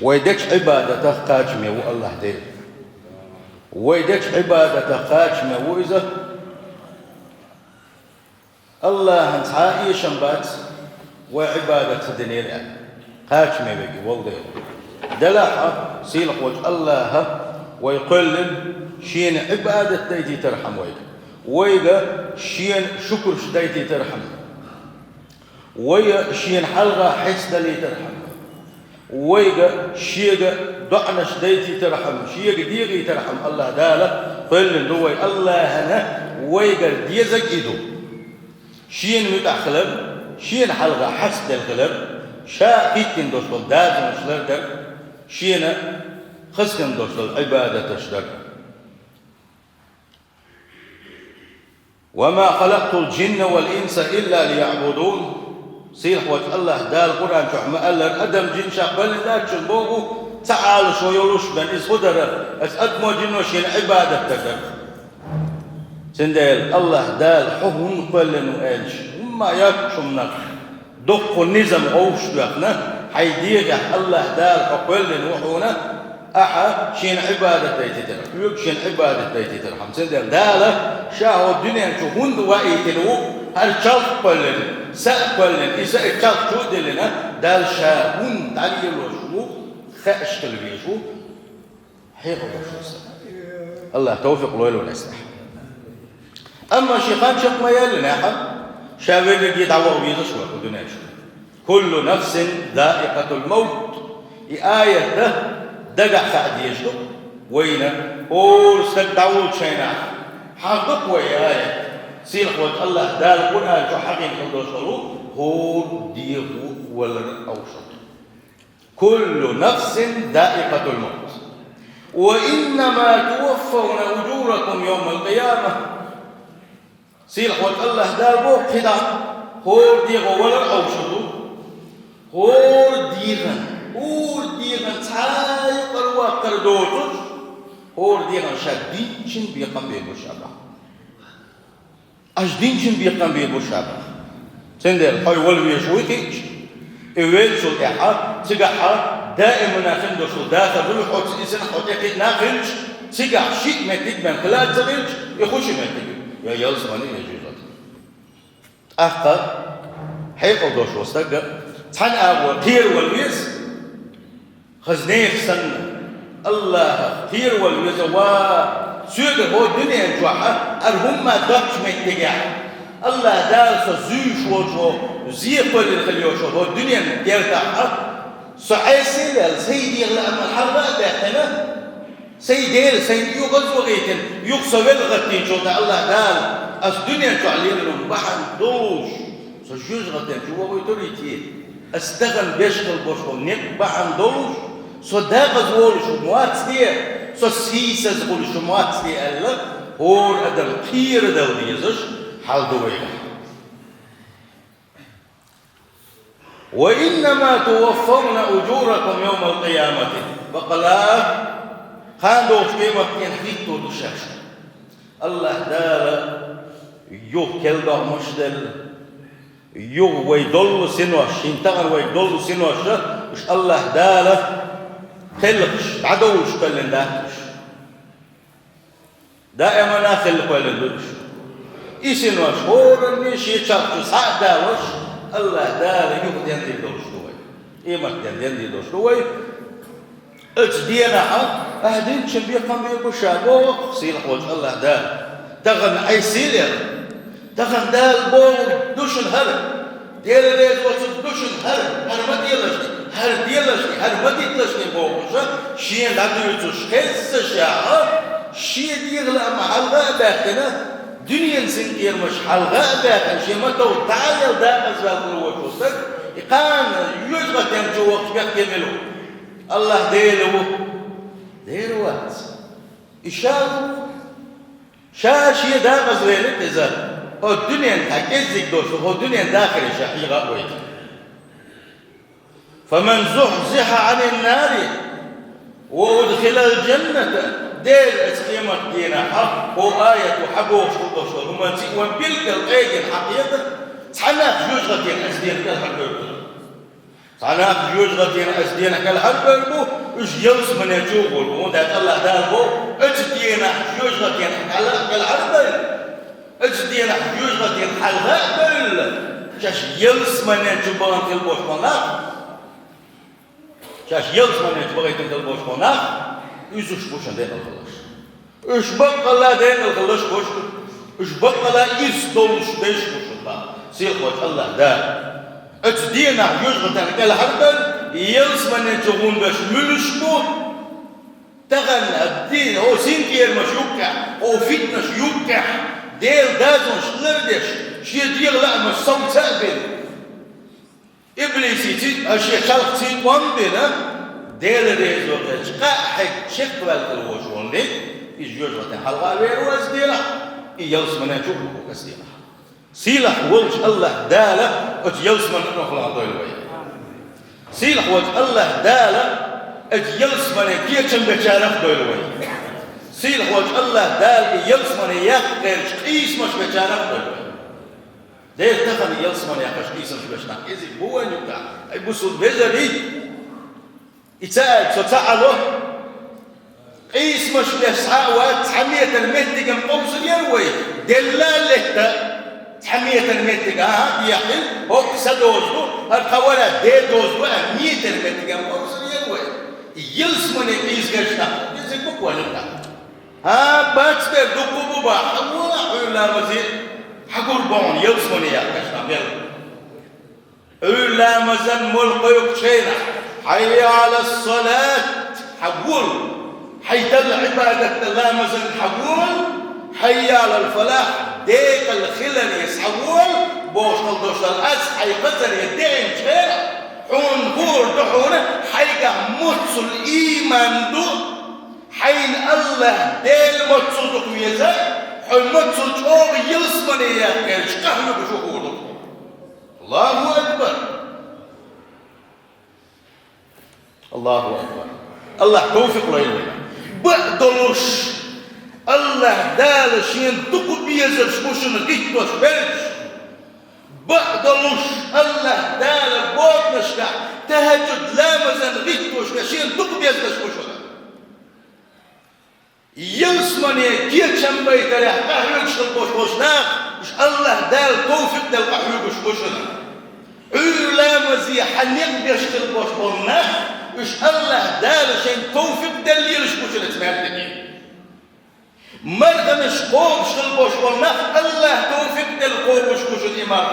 ويدك عبادة قاجمة والله دير ويدك عبادة قاجمة وإذا الله انتهى شنبات وعبادة الدنيا يعني قاجمة بقي والله دلحة سيلق وجه الله ويقول شين عبادة تيجي ترحم ويقى شين شكر شديتي ترحم ويا شين حلقة حس دلي ترحم ويقى شيقى دعنا شديتي ترحم شيقى ديغي ترحم الله دالة قل دوي الله هنا ويقى ديزك إيدو شين متأخلب شين حلقة حس دل غلب شا إيكين دوشل دازم شلر در شين خسكن دوشل عبادة تشدر وما خلقت الجن والإنس إلا ليعبدون سيح وجه الله دال القرآن شحما ألا أدم جن شقبل لا تشبوه تعال شو يولوش بن إسخدر أدمو جن وشين عبادة تشدر سندال الله دال حهن قلن وإلش وما يكشمنا دق النظام أوش بيقنا حيديق الله دال قلن وحونا أحد شين عبادة تيتر يوك شين عبادة تيتر حمسين دالة شاهو الدنيا شهون دوائيتنو هل شلق قلن سأل قلن إذا اتشلق شو دلنا دال شاهون دليل وشو خأش تلبيشو حيقو بشو الله توفق لويل ونسلح أما شيخان شق ما يلنا أحد شاوين لقي دعوه بيضشوا الدنيا شو كل نفس ذائقة الموت آية ده دقع سعد يجدو وينا أول سدعول شينا حقق ويايا سيلح وجه الله دال القرآن شو حقين خلدو شلو هو ديغو ولا أوشط كل نفس ذائقة الموت وإنما توفون أجوركم يوم القيامة سيلح وجه الله دال بوك كده هو ديغو ولا أوشط هو ديغن تاي قروا قردوتو هور ديغن شدينشن بيقام بيبو شابا أجدينشن بيقام بيبو شابا سندر هاي ولو يشويكيش إيويل شو إحا تيجا دائما نخندو شو داخل بلو حوت إنسان حوتيك ناخنش تيجا شيء متيك من خلال زبينش يخوش متيك يا يلزمني يجيزات أخطر حيقل دوش وستقى تحن أبو كير والويس خزنيخ سنة الله كير والوزواء سيد هو الدنيا جوحة أرهم ما دكش متجع الله دال سزيش وجهه زيق والخليوش هو الدنيا يرتاح صحيح سيد سيد يغلى أما الحرب بيحتنا سيد سيد يغز وغيتن يقصوي الغتين شو الله دال أس الدنيا تعليل لهم بحر دوش سجوز غتين شو هو يتريتي استغل بيشغل بوشو نقبع عن دوش سو داغز وولشو مواتسية سو سيسز غولشو مواتسية ألا هور أدم قير دل ديزش حال دويلة وإنما توفون أجوركم يوم القيامة فقلا خان دوش قيمة ينحيطو دوشاش الله دار يوه كلبا مشدل يوه ويدل سنوش ينتغن ويدل سنوش مش الله دار خلقش عدوش قلن داكش دائما خلق قلن دوش إيسن وش هورن شيء شرط سعد داوش الله دار يهدي يندي دوش دوي إيمك يندي دوش دوي أجدينا حق أهدين شبيه قام بيبوشابو سيلح وجه الله دار تغن أي سيلر تغن دال بو دوش الهرب ديال ريز وصل دوش الهرب هرب ديالشني هر ديالشني هر ودي تلشني بوشا شيء لابد يتوش خس شاعة شيء ديال محلة باختنا دنيا سنكير مش حلقة باختنا شيء ما تو تعال دا أزواج الوجوسك إقام يجغت يمجو وقت بيكملو الله ديلو وات إشار شاشية دا غزويلك إذا هو الدنيا تحكيزك دوش هو الدنيا داخل شحيغة ويت فمن زحزح عن النار وأدخل الجنة دير اسقيمة دينا حق هو آية حقوش وقشور وبلك القيد الحقيقة تحناك جوجة أسدين كالحقيقة تعناك جوج غتين أسدينا كالحرب بو إش يلس من يجوبول بو ده الله دار بو أسدينا جوج غتين كالحرب أسدينا جوج غتين حلقة شاش يلس من يجوبان تلبوش مناخ شاش يلس من يجوبان تلبوش مناخ يزوش بوشن دين الخلاص إش بقى دين الخلاص بوش إش بقى يسدولش بيش بوشن با سيخ وجه الله دار أتدينا يجغتنا كالحربل يلس من يجغون باش ملشمو تغن الدين هو سينكير مش يوكع هو فتنش يوكع ديل دازون شلردش شي ديغ لا مش صوت سابن إبليسي تيت أشي خلق تيت وانبنا ديل ريزو تيت قاحك شك بالكلوشون دي إيش يجغتنا حلقة بيرو أسدينا يلس من يجغون كسدينا سيلح وجه الله دالة أجيلس من نخلع ضيل ويا سيلح وجه الله دالة أجيلس من كيتشم بشارف ضيل ويا سيلح وجه الله دالة يلس من يقدر قيس مش بشارف ضيل ويا ده تخن يلس من يقدر قيس مش بشنا إذا هو نبتع أي بسول بزري يتعب ستعله قيس مش بسعى وتحمية المهدي جم قوس اليروي دلالة حمية المتجا يحل هو سدوزو القوالة ديدوزو أمية المتجا مرسل يلوي يلس من يقيس كشنا يزيك بقوة لنا باتسبير دقو ببا حقونا حولا مزيد حقول بون يلس من يقشنا حولا مزن ملقى يقشينا حي على الصلاة حقول حي تل عبادة الله مزن حقول حي على الفلاح ديك الخلل يسحول بوش نلدوش الأس حي قتل يدين شيرا حون بور دحونا حيقع متص الإيمان دو حين الله ديل متص دقويزا حين متص الشوق يلسمني يا كيرش قهلو بشهوده الله أكبر الله أكبر الله توفيق لنا بقدلوش الله دال شين تقو بيزر شموشن قيتوش بلش بقدلوش الله دال بوتنشكا تهجد لامزن قيتوش شين تقو بيزر شموشن يلسمني كيتشم بيتريح قهلوش البوش بوشنا مش الله دال توفيق دال قهلوش بوشنا لامزي حنيق بيشت البوش بوشنا مش الله دال شين توفيق دال يلش بوشنا تسمعتني مردمش قوم شغل بوش والله الله توفيق دل قوم وش الإمام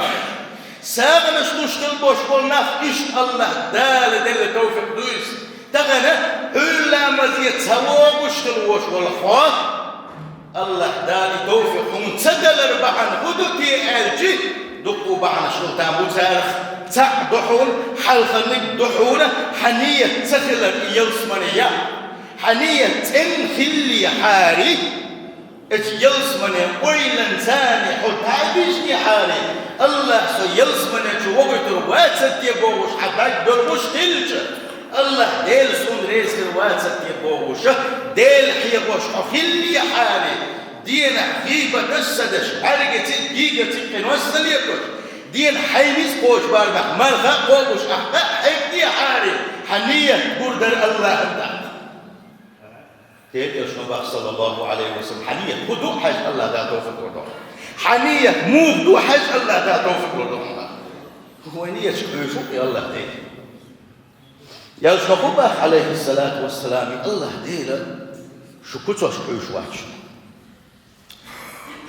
ساغنش نشتغل بوش والله إيش الله دال دل توفيق دويس تغنى إلا مزيد سواب وشغل بوش والله الله دال توفيق ومتسدل ربعان هدوتي ألجي دقوا بعنا شغل تامو تارخ تاع دحول حلقنك دحولة حنية تخلر يلسمنية حنية تنخلي حاري يلس من ويلن ثاني حط عبيشني حالي الله سو يلس من جوغت رواتت يبوش حتى دروش تلج الله ديل سون ريس رواتت يبوش ديل حيبوش خلي حالي دين حقيبة نسدش حرقة جيجة قنوصل يبوش دين حيميز بوش باربح مرخا بوش أحبا حيبني حالي حنية بردر الله أنت كيف يشنو صلى الله عليه وسلم حنية بدو حاج الله دا توفيق ودو حنية مو بدو حاج الله دا توفيق ودو هو نية شو يا الله دي يا شنو عليه الصلاة والسلام الله ديلا شو كتوش حوش واتش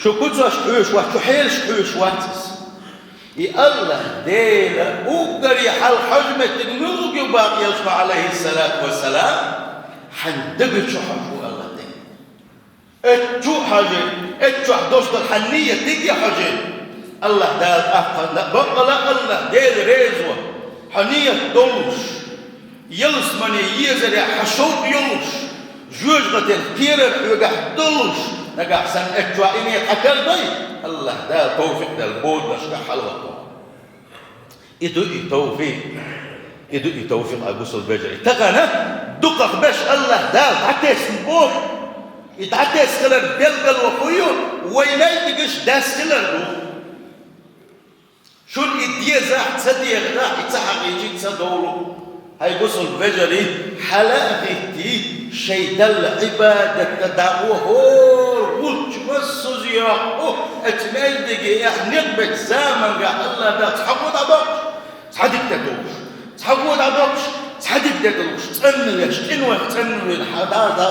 شو كتوش حوش واتش حيلش حوش واتس الله ديلا وقدر يحل حجمة النوق يباقي يشنو عليه الصلاة والسلام حندقت شو حجو الله دي اتشو حاجة اتشو حدوش الحنية تيجي حاجة الله دال أفقد بقى لا الله ديل ريزوة حنية دولش يلس من يزري حشوب يلش جوج غتين كيرر يقع دولش نقع سن اتشو إني حكال بي الله دال توفيق دال بود نشكا حلوة إدو توفيق أبو البجري تغنى دقق باش الله دال تعتيس نبوك يتعتيس خلال بلغل وخيو وينايتقش داس خلال شون إديه زاح تصديق زاح يتسحق يجي تصدولو هاي بصل بجري حلقتي شيء دل عبادة تدعوه قلت مسوز يا اتمال دقي نقبت زامن قال الله دا تحقود عباش تحدك تدوش تحقود عباش تحدك تدوش تنويش تنوي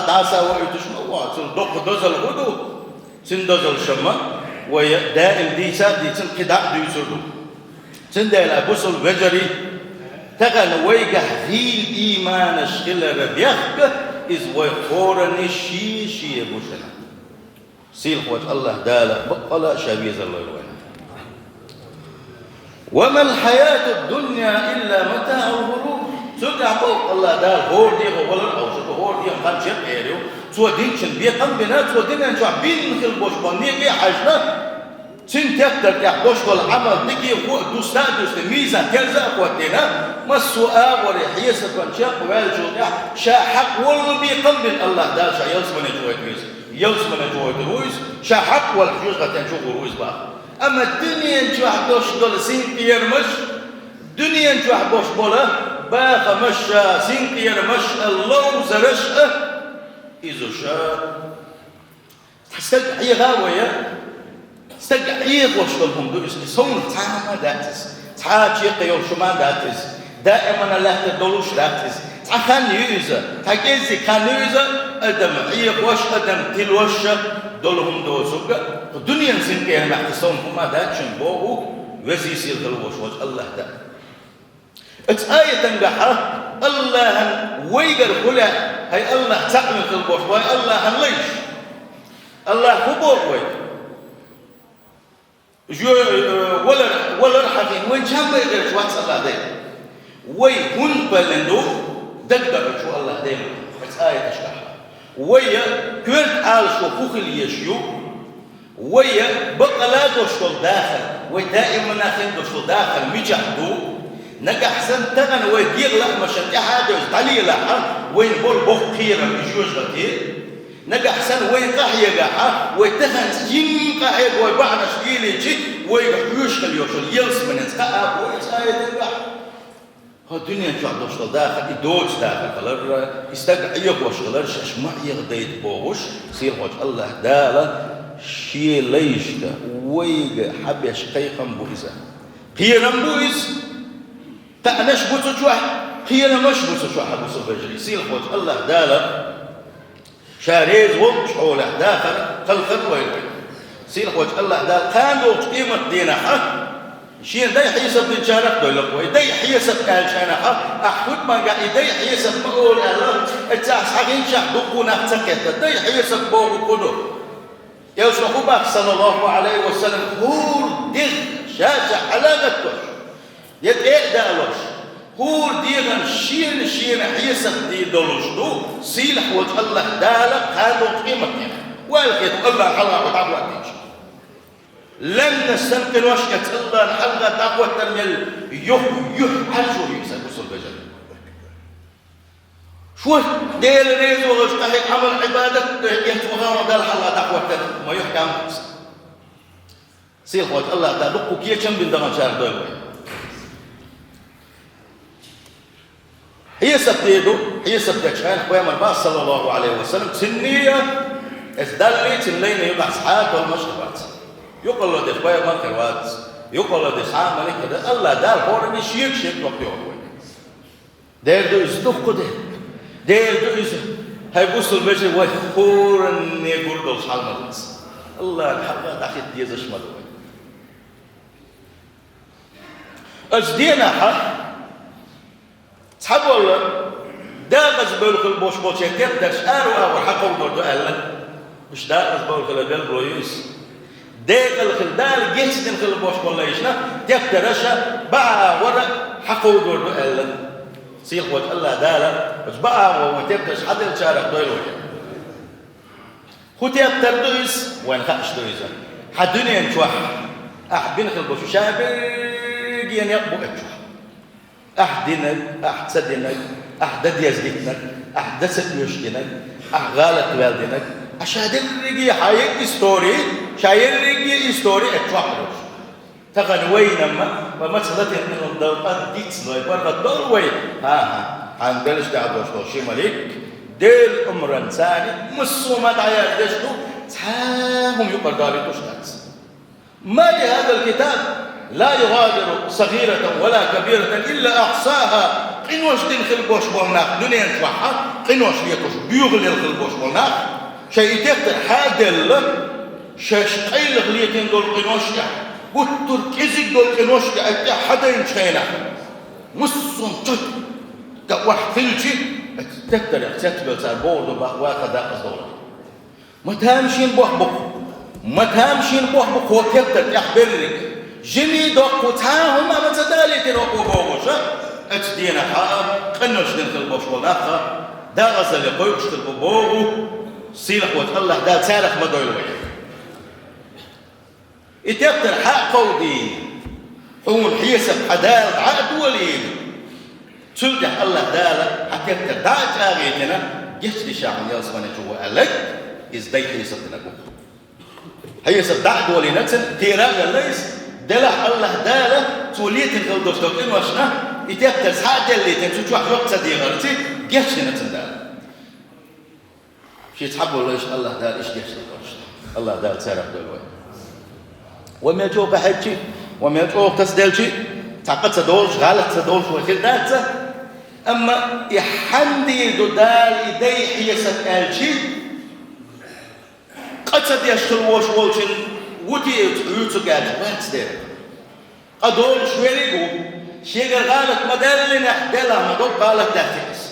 دا ساوي تشنو تلدق دوزل غدو سندوزل شما ويدائم ديسا ديسن قدع ديسردو سندال أبوصل بجري تغن ويقه ذي الإيمان شغل ربيخك إذ ويخورني شي بوشنا سيل خوات الله دالا بقلا شابيز الله يروين وما الحياة الدنيا إلا متاع الغرور سجع بوق الله دال هور دي غولر أو شكو هور دي خان شيء غيره سوى دين شن بيقم بنا سوى دين أنشوا بين خل بوش بنيجي حاجنا سن تقدر يحبوش كل عمل دقي فوق دوستا ميزة كذا قوتنا ما السؤال وريحية سبنشاق والجودة شا حق والبي قلب الله دا شا يلزم نجوه كويس يلزم نجوه كويس شا حق والحجوز غتنجوه كويس بقى أما الدنيا نجوه حدوش دول سين قير مش دنيا نجوه حدوش بولا باقى مش سين قير مش الله زرش إذا شا تحسد حي غاوية استقعيق وشلهم دوس صون تعما داتس تعاجيق يوم شما داتس دائما لا تدولوش داتس تعخان يوزا تاكيزي كان يوزا ادم عيق وش ادم تلوش دولهم دوسوك الدنيا نسنكي هم احتسون هما داتشن بوهو وزيسي الغلوش وش الله دا اتآية تنقحة الله ويقر خلا هاي الله تعمل الغلوش وهي الله ليش الله خبور ويقر ولا حقين وين جنب يغير شو هتصل ده وي هون بلندو دقدق شو الله ده بس آية تشرح ويا كرت آل شو خوخل يشيو ويا بقلا دوشتو داخل ودائما ناخد دوشتو داخل ميجحدو نجح سن تغن ويدير لا مشان حاجة قليلة لا وين بول بخيرة بيجوز غتير نجح سن وين قحية قحة ويتخن جين قحية ويبعنا شكيل يجي ويحيوش اليوشل يلس من انتقاب ويسايد القح الدنيا جوع دوشل داخل يدوش داخل خلر يستقعيق وشغلر شمع يغديد بوغش سير وجه الله دالا شي ليشك ويق حبيش قيقم بوئزا قينا بوئز تعناش بوتشوح قينا مش بوتشوح بوصل بجري سير وجه الله دالا شاريز ومش حوله داخل خلق ويلوي سير وجه الله دال كانوا قيمة دينا حق شين ده يحيسب من شارك دولك ده يحيسب كان شانها أحفظ ما قال ده يحيسب مقول الله التاس حقين شح دقونا تكت ده يحيسب بوه كله يوسف بك صلى الله عليه وسلم هو دغ شاشة علاقة يتأكد ألوش هو ديغن شين حيسب دي دولوش دو سيلح وجه الله دالك كانوا قيمة دينا والكيت الله حلقة وتعبوا أديش لن نستمكن وشكت الله الحلقة تقوى الترميل حجو يكسر بصل بجل شو ديل ريز وغشتحك عمل عبادة يهتوغا ودال الحلقة تقوى الترميل ما يحكم سيلح وجه الله دالك كيه كم بندغن شارك دول هي سبتيدو هي سبتيشان خويا مرباص صلى الله عليه وسلم سنية ازدلي تملين يبع صحات والمشربات يقول له ده خويا مركوات يقول له ده صحاب ملك ده الله دار هورني شيك وقت يوم دير دو ازدق ده دير دو از هاي بوصل بيجي وهورني قردو صحاب ملك الله الحق داخل ديز اشمل اجدينا حق صحاب والله داغز بولك البوش بوش يكتر شارو أو حقو برضو أهلا مش داغز بولك البيل برويس داغ الخلدال جيس دين خل البوش والله يشنا يكتر شا بقى ورا حقو برضو أهلا سيخ وجه الله دالا بس بقى ومتبتش حد الشارع دويل وجه خو تيكتر دويس وين خاش دويسا حدني نشوح أحبين خل البوش شابين يقبو أتشوح أحدنك أحسدنك أحدد يزدنك أحدثت يشدنك أحغالت والدنك أشهد الرجي حيك ستوري شاير الرجي ستوري أتوحدش تغن وين ما مثلا من الضوءات ديتس لو يبغى الدور وين عن بلش دعوة شو ملك ديل أمرن ثاني مسومات عيال دشتو تهم يقدر داري تشتات ما لهذا الكتاب لا يغادر صغيرة ولا كبيرة إلا أحصاها قنوش تنخل بوش بولناخ دنيا نشوحها قنوش ليكوش بيغلي الخلبوش بولناخ شيء تكتر حادل شاشقي لغليتين دول قنوش والتركيزك دول قنوش أتى حدا ينشينا مسوم تد كواح فلشي تكتر يختبل ساربورد واخد داقص دولة ما تهمشين بوح بوح هو كتر يحبرك جمي دوك وتاهم ما تدالي تروقوا بوغوشا اتدينا حاب قنوش دنخل بوش وناخا دا غزل يقويوش تلبو بوغو سيلح وتقلح دا تارخ ما دويل ويه اتبتر حق قودي حون حيسب حدال عقد وليد تلدح الله دالا حكبتر دا جاغيتنا يشتي شاعن يلسواني جوا ألك إزدي حيسب تنقو حيسب دا دولي نتن تيران ليس دلح الله دالا توليت الغلدوش دوكين واشنا يتبتر ساعة دليتين تشوح وقت ديغرتي جيشي نتن دالا شي تحبوا ليش الله دال إيش جيشي الله دال سارح دولوي وما يجوك حجي وما يجوك تسدلشي تعقد تدولش غالط تدولش وخلدات أما يحندي دودال يدي حيسة الشي قد سد يشتل وش والشن ودي يتقاج وين تدير أدول شويريقو شيغر غالط مدال لنا حدالها مدوك غالط داتيس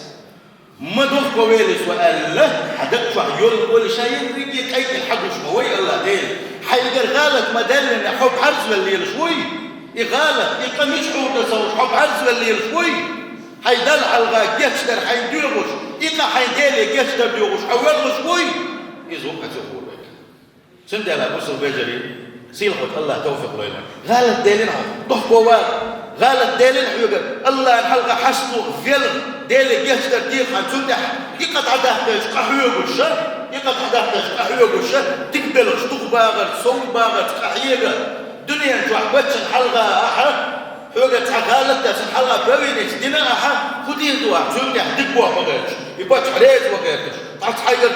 مدوك كويلس وقال له حدك شو يقول كل شيء يجي كيف الحدش موي الله ديل حيقر غالط مدال لنا حب حرز الليل شوي يغالط يقمش حوت تصور حب حرز الليل شوي حيدل على الجستر حيديرغش يقع حيديل جستر ديرغش حيوغش شوي يزوق تقول لك سند على بصر بجري سيلحوا الله توفيق لنا غالط ديلنا ضحكوا غالط ديلنا حيقر الله الحلقة حسنوا فيلم ديل جستر دير حنسندح يقطع دهتش قحيوغش يقطع دهتش قحيوغش تقبلش تغباغر صوم باغر تقحيغر دنيا جوع بتشن حلقة أحد حوجة تعالت تسن حلقة بوينش دينا أحد خدين دوا سندح دقوا بغيرش يبقى حريت وغيرش تعال حيقر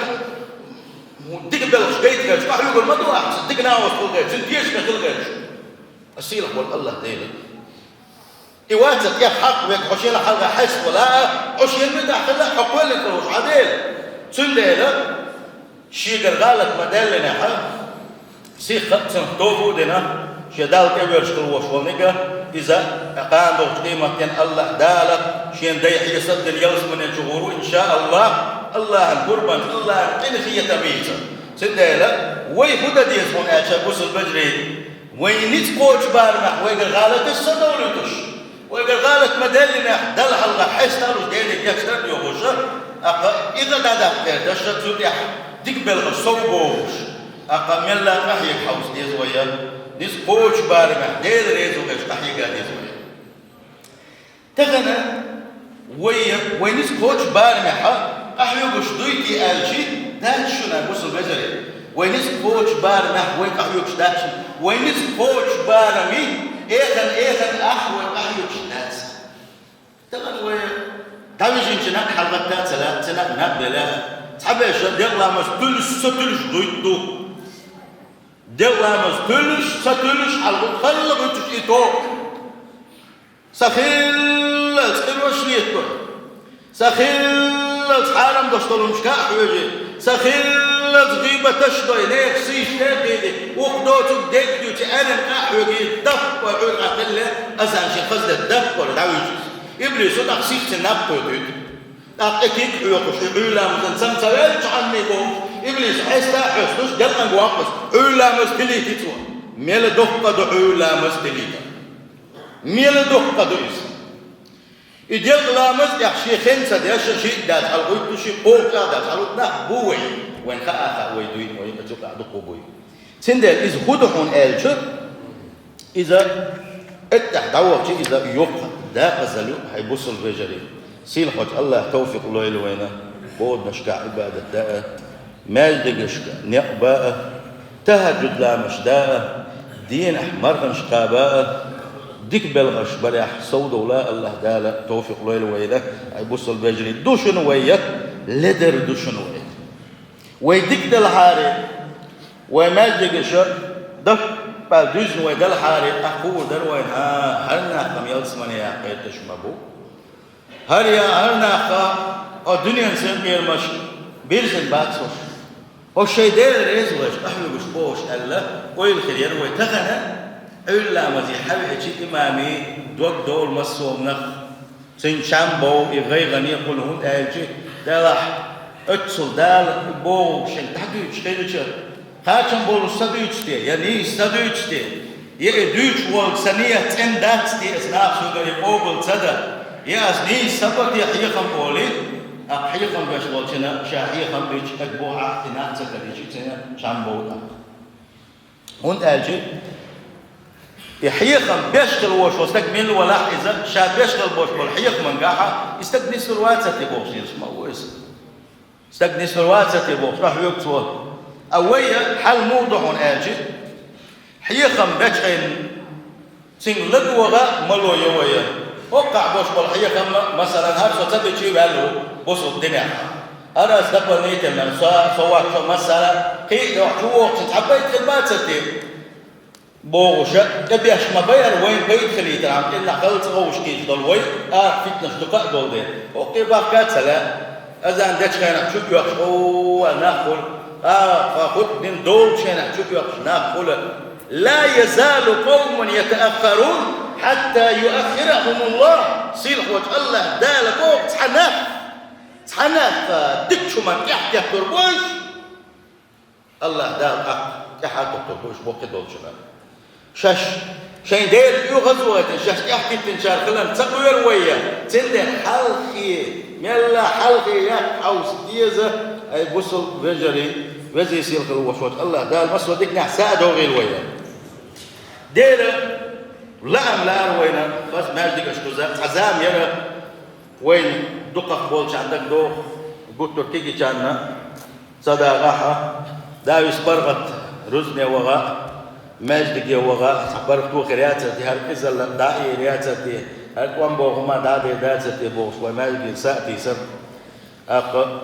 تقبلش بيتك قحيوغر ما دوا دقنا وصل سنديش نخل غيرش السيلح والله ديلك إواتك يا حق ويك حشيل حلقة حس ولا حشيل مدح خلا حقول لك روش عديل سنديلا شيء غالط مدل لنا حق سيخ سنتوفو دنا شدال كبير شكل وشولنيكا إذا أقام دوش قيمة الله دالك شين دايح يصد اليوس من الجهور إن شاء الله القربان الله قنخية تميزة سنديلا ويهودا ديزمون أشا بوس البجري وينيت قوش بارمح ويقر غالط الصدولتش ويقر غالط مدلنا دل حلقة حس تاروش دينك يكسر يوغوشا إذا دادا قير دشت سوديح تقبل غصوبوش من لا قحيك حوس ديزويا ديز قوش بارمح ديل ريزوغش قحيقا ديزويا تغنى وينيس قوش بارمح قحيوغش دويتي آلشي داتشنا بوصل بجري وينيس قوش بارمح وين قحيوغش داتشن وينيس قوش بارمي إيخن أحوال قحيوغش داتس تغنى تاويجين شناك حلقتات سناك نبلا تحبش ديغلا مش تلش دويتو ديغلا مش تلش حلقة خلق وتشيتو سخيل وشليتو سخيل حالم دشتلو مش كاحوجي سخيل غيبة تشتوي ليك سيش تاقيدي وقدوتو ديكدو تألم كاحوجي دف وعور عقلة أزان شي خزد الدف والدعويجي إبليسو تقسيك تنبقو ديك أكيد حيوكش علا مزن سوالش عني بوم إبليس حستا حسنوش دلقن بواقس علا مستليتي توا ميل دقة دو علا مستليتا ميل دقة دو إسا إديال غلامز يحشي خنسة دياشا شيء دات حلقويتو شي قوكا دات حلقنا بوي وين خاقا ويدوين وين كتوكا دقو بوي سندال إذ هدحون آلشر إذا اتح دعوة شيء إذا يوقع دا أزلو حيبص الرجالي سيل حج الله توفيق الله لوينا بود نشكع عبادة داء مال دقشكا نقباء تهجد لا مشداء دين مرغن شقاباء ديك بلغش بلح صود ولا الله دالا توفيق ليل ويدا يبص البجري دوشن ويا لدر دوشن ويا ويديك دل حاري وما جيش ده بعدوزن ويدا الحاري أخو در وين هرنا خم يلسمني يا قيتش مبو هرنا خا الدنيا إنسان مش بيرزن باكسوش o şey der rezulaş ahlu boş Allah koyul khiriyan ve tagana illa mazi habici imami dol masomna sin chambo يغيغني يقول هون اجي دلح اتسل دال بو شن تاكي شتيلچ هاچن بولو سديچتي يعني سديچتي يدوچ ول سنيه تنداتي اسناف سوغري بوبل صدا يا اسني سبت يحيقم بولي أحيقاً بشغلتنا شاحيقاً بيج أكبوها احتناء تكاليجتنا شامبونا هون أجي يحيقاً بيشغل وش واستكمل ولا إذا شاب بيشغل وش والحيق من قاحة يستقنس الواتسة تبوش يسمع ويس استقنس الواتسة تبوش راح يكتبون أويا حل موضوع هون أجي حيقاً بيشغل سين لقوغا ملو يويا وقع بوش والحيقاً مثلاً هرسو تبجي بالو بوسو الدنيا أنا أستقبل نيت من سواء شو مسألة كي يحجوا وقت حبيت خدمات ستي بوشة تبيش ما بين وين بيت خليت عم كنا خلص غوش كيش دول وين فتنة دقائق دول دين أوكي باكات سلا إذا عندك خير شوف يحجوا ناكل فخد من دول شيء شوف يحجوا ناكل لا يزال قوم يتأخرون حتى يؤخرهم الله صلح وجه الله دالك وقت حناف حناف دك شو من يحكي تربوش الله دال يحكي تربوش بوقت دول شباب شاش شين دير يغزوة شاش يحكي تنشار خلنا تقوير ويا تندي حلقي ملا حلقي يا حوس ديزة أي بوصل فجري وزي يصير خلوة الله دال مسوا ديك نحساد وغير ويا دير لا وينا بس ما أجدك أشكوزا عزام يرى وين دقق بولش عندك دو قلت تيجي جانا صدا غاحة داوس برغت رزني وغاء ماجدك يا وغاء برغتو خرياتتي هالكزل دائي رياتتي هالكوان بوغما دادي داتتي بوغش وماجدك ساتي سر أقا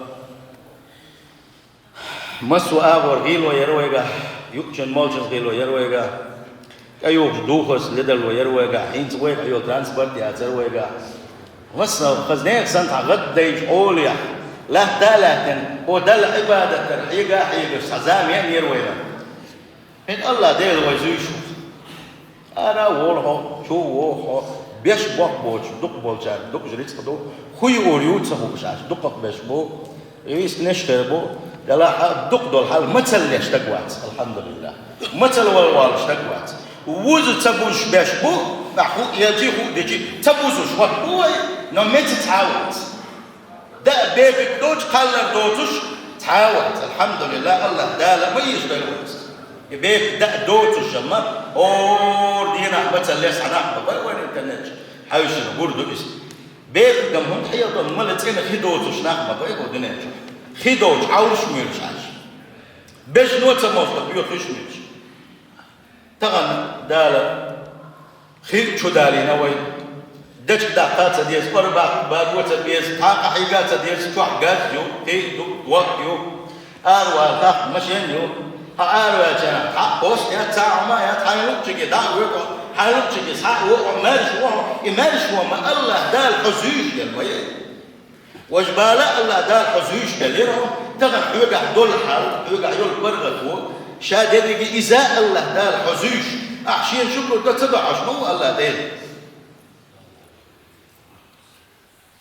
مسو آغور غيلو يرويغا يوكشن مولشن غيلو يرويغا أيوه دوخس لدل ويرويغا حينز ويغ أيوه ترانسبورت ياترويغا وصل خزنيك سنت غد ديج أوليا لا لكن هو دل عبادة الحقيقة حقيقة سزام يعني يروينا إن الله ديل ويزيشو أنا وله شو وله بيش بوش دق بولشان دق جريت خدو خوي أوريوت سهو بشاش دقق بيش بو يس نشتر بو دلا دق دول حال مثل ليش تقوات الحمد لله مثل والوال اشتقوات ووزو تبوش بيش بو بحو يجي هو ديجي تبوزوش وهو نمت تعاود ده بيبك دوج قلر دوتش تعاود الحمد لله الله دالا ما يشبه الوقت بيبك ده دوتش جمع اور دينا مثل ليش حنحبه وين الانترنت حيوش نقول دو اسم بيبك دمهم حيطا ملتين خدوتش نحبه وين ودنا خدوش عاوش ميرش عاش بيش نوت موسط بيو خش ميرش طبعا دالا خير شو دالينا وين دش دقات ديس قربا بقوت بيس حق حيقات ديس شو حقات يو كي دو وقت يو أروى تاخ مشين يو أروى جنا حق بوس يا تعمى يا تعلق تجي دا وقع تعلق تجي صح وقع مارش وما الله دال حزيش المية وجبالة الله دال حزيش كليرهم تغن يوقع دول حال يوقع يول برغت هو شادر يجي إزاء الله دال حزيش أحشين شكله تتبع شنو الله دال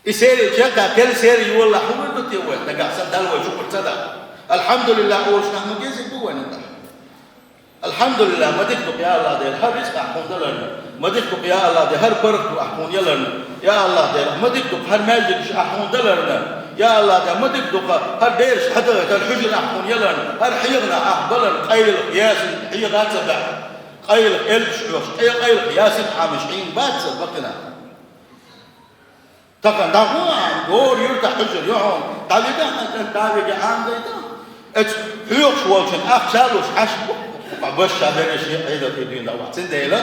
يسيري جاكا كل سيري والله حمد تيوه تقاسم دلوه شكر صدا الحمد لله أول شنو مجيزي بوين انت الحمد لله ما تكتب يا الله دير هر رزق أحكون دلنا ما تكتب يا الله دير هر برك أحكون يلنا يا الله دير ما تكتب هر ماجد أحكون دلنا يا الله دير ما تكتب هر ديرش حدث الحجر أحكون يلنا هر حيغنا أحبلن قيل ياسن حيغات سبع قيل إلش قيل ياسن حامشين بات سبقنا تقن دعوان دور يرتاح حجر يعون تعبيد عن تعبيد عن ذي ات حيوش والشن أخشالوش حشبه وعبش هذا الشيء أيضا يدين دعوة سنديلا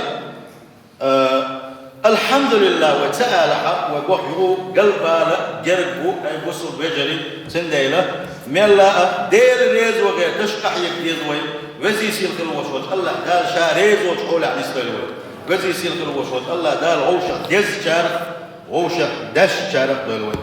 الحمد لله وتعالى وبحيو قلبا لا جربو أي بصر بجري سنديلا ملا ديل ريز وغير تشقح يكيز وي وزي سيل الوشوت الله قال شاريز وتقول عن اسرائيل وزي سيل الوشوت الله قال غوشة دز شارف غوشة دش شارف دول وي